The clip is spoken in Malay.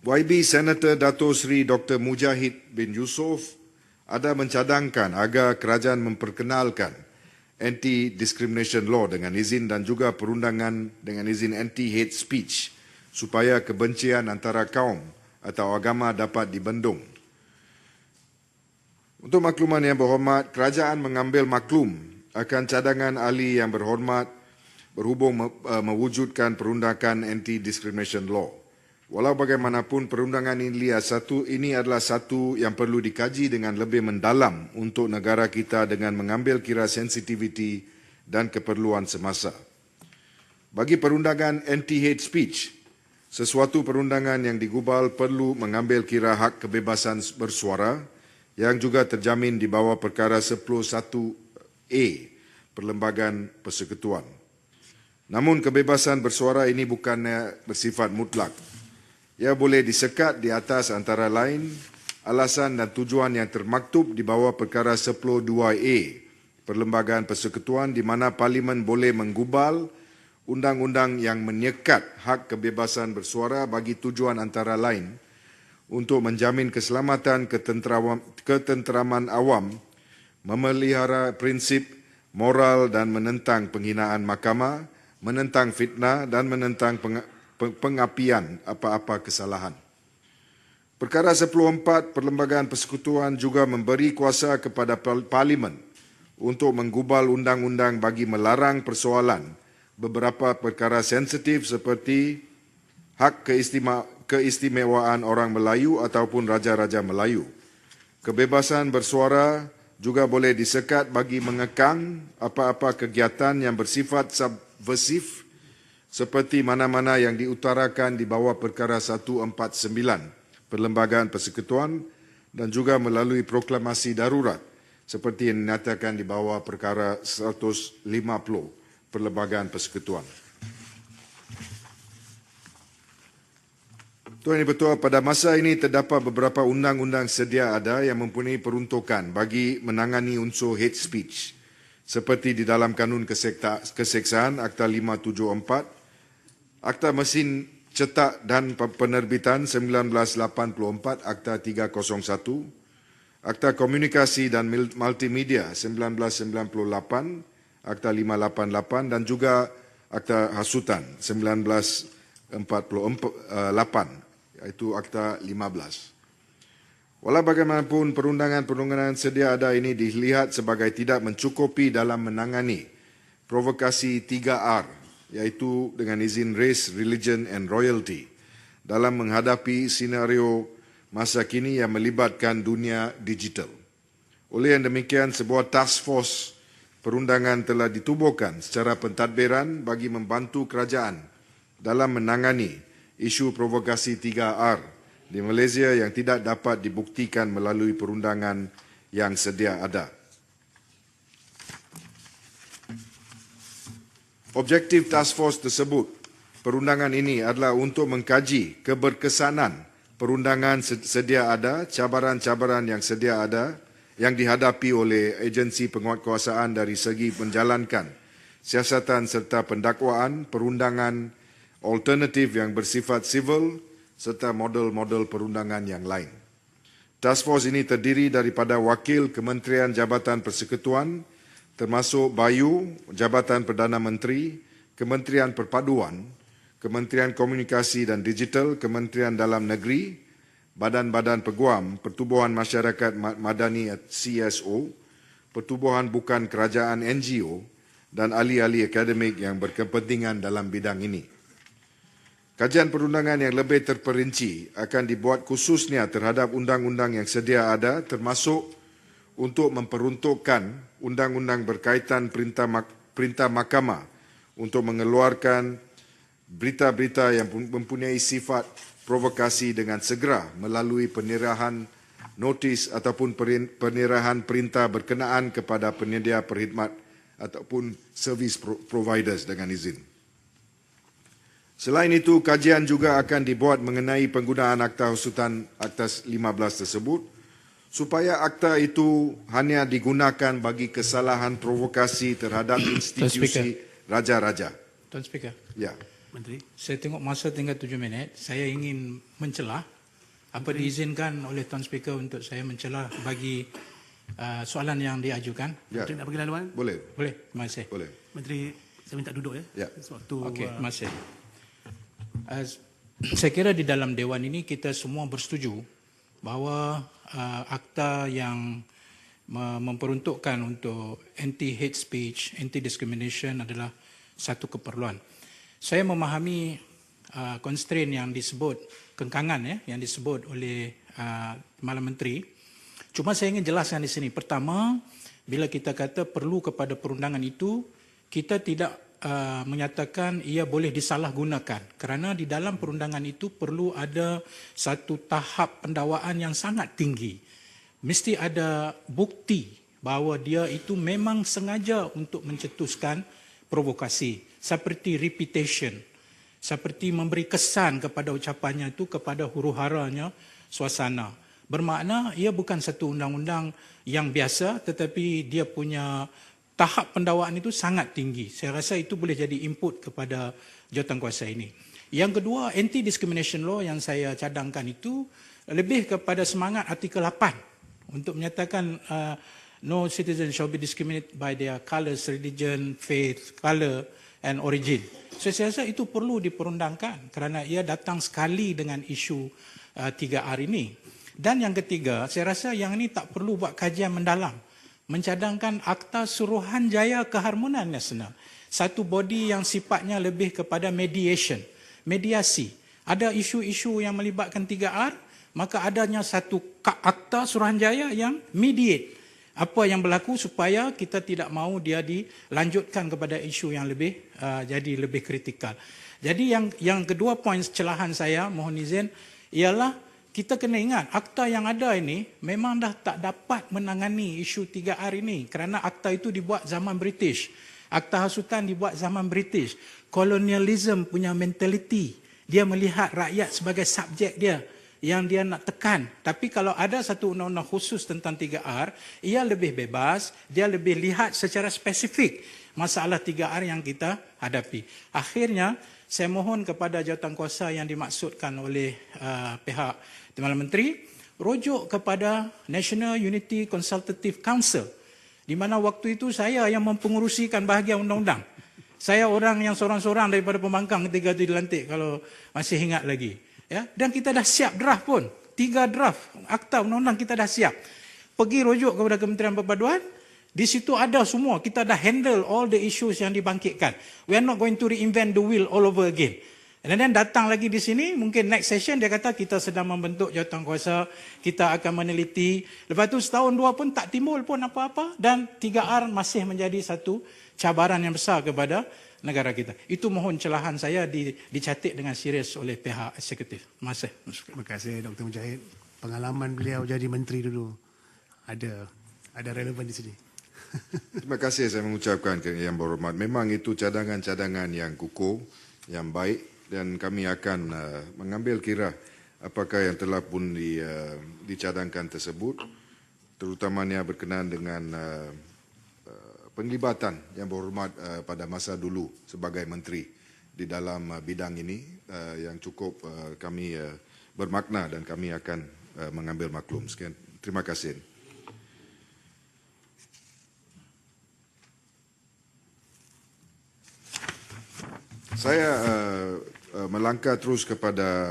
YB Senator Dato' Sri Dr. Mujahid bin Yusof ada mencadangkan agar kerajaan memperkenalkan anti-discrimination law dengan izin dan juga perundangan dengan izin anti-hate speech supaya kebencian antara kaum atau agama dapat dibendung. Untuk makluman yang berhormat, kerajaan mengambil maklum akan cadangan ahli yang berhormat berhubung mewujudkan perundangan anti-discrimination law. Walau bagaimanapun, perundangan ini adalah satu yang perlu dikaji dengan lebih mendalam untuk negara kita dengan mengambil kira sensitiviti dan keperluan semasa. Bagi perundangan anti-hate speech, sesuatu perundangan yang digubal perlu mengambil kira hak kebebasan bersuara yang juga terjamin di bawah perkara 10(1)A Perlembagaan Persekutuan. Namun kebebasan bersuara ini bukannya bersifat mutlak. Ia boleh disekat di atas antara lain alasan dan tujuan yang termaktub di bawah perkara 10(2)A Perlembagaan Persekutuan di mana Parlimen boleh menggubal undang-undang yang menyekat hak kebebasan bersuara bagi tujuan antara lain untuk menjamin keselamatan ketenteraman awam, memelihara prinsip moral dan menentang penghinaan mahkamah, menentang fitnah dan menentang pengapian apa-apa kesalahan. Perkara 10(4) Perlembagaan Persekutuan juga memberi kuasa kepada Parlimen untuk menggubal undang-undang bagi melarang persoalan beberapa perkara sensitif seperti hak keistimewaan orang Melayu ataupun Raja-Raja Melayu. Kebebasan bersuara juga boleh disekat bagi mengekang apa-apa kegiatan yang bersifat subversif seperti mana-mana yang diutarakan di bawah perkara 149 Perlembagaan Persekutuan dan juga melalui proklamasi darurat seperti yang dinyatakan di bawah perkara 150 Perlembagaan Persekutuan. Tuan Yang Bertuah, pada masa ini terdapat beberapa undang-undang sedia ada yang mempunyai peruntukan bagi menangani unsur hate speech seperti di dalam Kanun Keseksaan Akta 574, Akta Mesin Cetak dan Penerbitan 1984 Akta 301, Akta Komunikasi dan Multimedia 1998 Akta 588 dan juga Akta Hasutan 1948 iaitu Akta 15. Walau bagaimanapun, perundangan-perundangan sedia ada ini dilihat sebagai tidak mencukupi dalam menangani provokasi 3R, iaitu dengan izin race, religion and royalty dalam menghadapi senario masa kini yang melibatkan dunia digital. Oleh yang demikian, sebuah task force perundangan telah ditubuhkan secara pentadbiran bagi membantu kerajaan dalam menangani isu provokasi 3R di Malaysia yang tidak dapat dibuktikan melalui perundangan yang sedia ada. Objektif task force tersebut, perundangan ini adalah untuk mengkaji keberkesanan perundangan sedia ada, cabaran-cabaran yang sedia ada yang dihadapi oleh agensi penguatkuasaan dari segi menjalankan siasatan serta pendakwaan, perundangan alternatif yang bersifat sivil serta model-model perundangan yang lain. Task force ini terdiri daripada wakil Kementerian Jabatan Persekutuan termasuk Bayu, Jabatan Perdana Menteri, Kementerian Perpaduan, Kementerian Komunikasi dan Digital, Kementerian Dalam Negeri, Badan-Badan Peguam, Pertubuhan Masyarakat Madani CSO, Pertubuhan Bukan Kerajaan NGO dan ahli-ahli akademik yang berkepentingan dalam bidang ini. Kajian perundangan yang lebih terperinci akan dibuat khususnya terhadap undang-undang yang sedia ada termasuk untuk memperuntukkan undang-undang berkaitan perintah mahkamah untuk mengeluarkan berita-berita yang mempunyai sifat provokasi dengan segera melalui penyerahan notis ataupun penyerahan perintah berkenaan kepada penyedia perkhidmat ataupun service providers dengan izin. Selain itu, kajian juga akan dibuat mengenai penggunaan Akta Hasutan Akta 15 tersebut supaya akta itu hanya digunakan bagi kesalahan provokasi terhadap institusi raja-raja. Tuan Speaker. Ya. Menteri. Saya tengok masa tinggal 7 minit. Saya ingin mencelah. Apa diizinkan oleh Tuan Speaker untuk saya mencelah bagi soalan yang diajukan? Ya, Menteri nak bagi laluan? boleh. Boleh? Terima kasih. Boleh. Menteri, saya minta duduk ya. Ya. Sewaktu Okey, terima kasih. Saya kira di dalam Dewan ini kita semua bersetuju bahawa akta yang memperuntukkan untuk anti-hate speech, anti-discrimination adalah satu keperluan. Saya memahami constraint yang disebut, kengkangan yang disebut oleh Timbalan Menteri. Cuma saya ingin jelaskan di sini. Pertama, bila kita kata perlu kepada perundangan itu, kita tidak menyatakan ia boleh disalahgunakan. Kerana di dalam perundangan itu perlu ada satu tahap pendakwaan yang sangat tinggi. Mesti ada bukti bahawa dia itu memang sengaja untuk mencetuskan provokasi. Seperti repetition, seperti memberi kesan kepada ucapannya itu, kepada huru-haranya suasana. Bermakna ia bukan satu undang-undang yang biasa, tetapi dia punya tahap pendakwaan itu sangat tinggi. Saya rasa itu boleh jadi input kepada jawatankuasa ini. Yang kedua, anti-discrimination law yang saya cadangkan itu lebih kepada semangat artikel 8 untuk menyatakan no citizen shall be discriminated by their colours, religion, faith, colour and origin. So, saya rasa itu perlu diperundangkan kerana ia datang sekali dengan isu 3R ini. Dan yang ketiga, saya rasa yang ini tak perlu buat kajian mendalam. Mencadangkan Akta Suruhanjaya Keharmonian Nasional. Satu body yang sifatnya lebih kepada mediation, mediasi. Ada isu-isu yang melibatkan 3R, maka adanya satu Akta Suruhanjaya yang mediate apa yang berlaku supaya kita tidak mahu dia dilanjutkan kepada isu yang lebih jadi lebih kritikal. Jadi yang kedua poin celahan saya, mohon izin, ialah kita kena ingat akta yang ada ini memang dah tak dapat menangani isu 3R ini kerana akta itu dibuat zaman British. Akta hasutan dibuat zaman British. Colonialism punya mentality. Dia melihat rakyat sebagai subjek dia yang dia nak tekan. Tapi kalau ada satu undang-undang khusus tentang 3R, ia lebih bebas, dia lebih lihat secara spesifik masalah 3R yang kita hadapi. Akhirnya, saya mohon kepada jawatankuasa yang dimaksudkan oleh pihak Timbalan Menteri, rujuk kepada National Unity Consultative Council, di mana waktu itu saya yang mempengerusikan bahagian undang-undang. Saya orang yang seorang-seorang daripada pembangkang ketika itu dilantik, kalau masih ingat lagi. Ya, dan kita dah siap draft pun. 3 draft akta undang-undang kita dah siap. Pergi rujuk kepada Kementerian Perpaduan, di situ ada semua. Kita dah handle all the issues yang dibangkitkan. We are not going to reinvent the wheel all over again. Dan then datang lagi di sini, mungkin next session dia kata kita sedang membentuk jawatankuasa, kita akan meneliti. Lepas tu setahun dua pun tak timbul pun apa-apa dan 3R masih menjadi satu cabaran yang besar kepada negara kita. Itu mohon celahan saya dicatat dengan serius oleh pihak eksekutif. Terima kasih. Terima kasih Dr. Mujahid. Pengalaman beliau jadi menteri dulu ada relevan di sini. Terima kasih saya mengucapkan ke Yang Berhormat. Memang itu cadangan-cadangan yang kukuh, yang baik dan kami akan mengambil kira apakah yang telah pun dicadangkan tersebut, terutamanya berkenaan dengan penglibatan Yang Berhormat pada masa dulu sebagai menteri di dalam bidang ini yang cukup kami bermakna dan kami akan mengambil maklum. Sekian. Terima kasih. Saya melangkah terus kepada